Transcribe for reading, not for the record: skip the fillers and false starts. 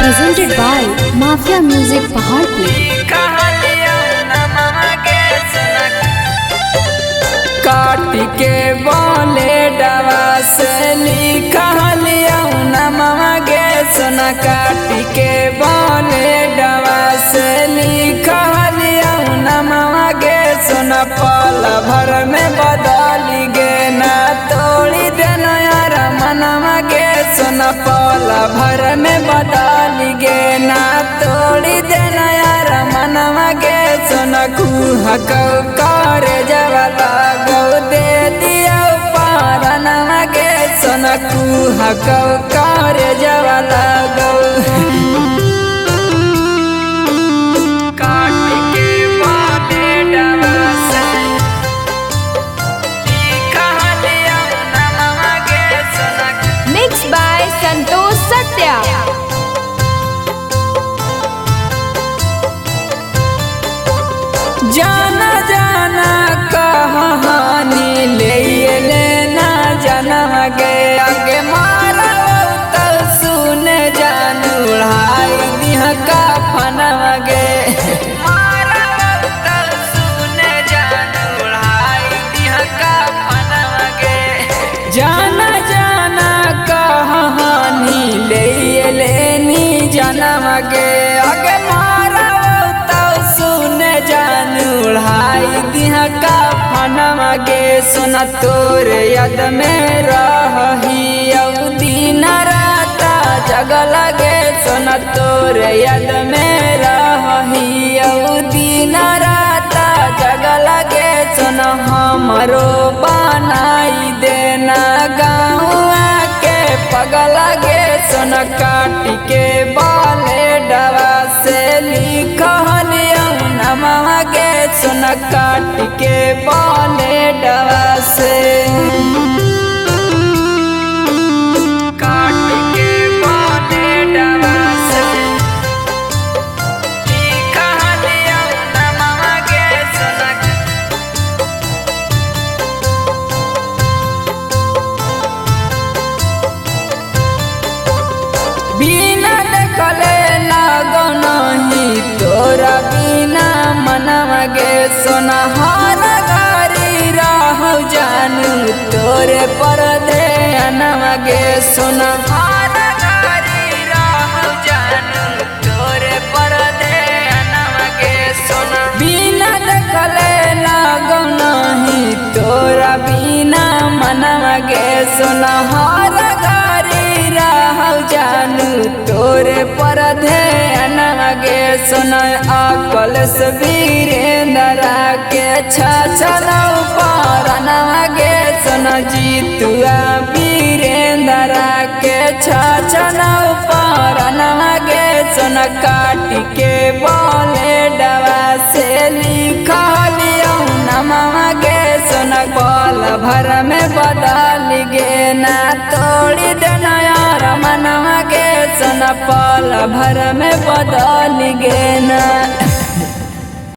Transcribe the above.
presented by Mafia Music Paharpur। काट के बोले डवा से लिखा लिया नमवा गे सोना। काट के बोले डवा से लिखा लिया नमवा गे सोना। पल भर में बदल गे ना तोड़ी देना यार मनवा गे सोना। पल भर में बदल गे ना तोड़ी देना यार मनवा गे सोना। कुहा कर जवाला दे दिया पारनवा गे सोना। कुहा कर जवाला काट के बाटे डवा से लिखा लिया नमवा गे सोना। Mixed by Santosh Satya। जाना जाना कहानी ले लेना जन्म गे आगे मारा तल सुन जान उड़ाई दिया का फनम गे। मारा तल सुन जान उड़ाई दिया का फनम गे। जाना जाना कहानी ले लेनी जन्म गे आगे मारा सुन जान उड़ाई दिया का फनम गे सोना। तोर याद में रही दिन रात जगल गे सोना। तोर याद में रही दिन रात जगल गे सोना। हमरो बनाई देना गाँव के पगल गे सोना। काट के बाले डवा से लिखा नमवा गे सोना। काट के बाले डवा से काट के बाले डवा से लिखा लिया नमवा गे सोना। बिना देखले लागो नहीं तोरा बिना मनवा गे सोना। हर गारी रहू जानू तोरे पर दे नवा गे सोना। हर गारी रहू जानू तोरे पर दे नवा गे सोना। बिना देखले लागो नहीं तोरा बिना मनवा गे सोना। हर गारी रहू जानू तोरे पर दे नवा गे सोना। अकल से वीरेंद्र के छछना ऊपर नवा गे सोना। जीतुआ वीरेंद्र के छछना ऊपर नवा गे सोना। काट के बोले डवा से लिखा लिया नमवा गे सोना। पल भर में बदल गे ना तोड़ी देना यार मनवा गे सोना। पल भर में बदल गे ना।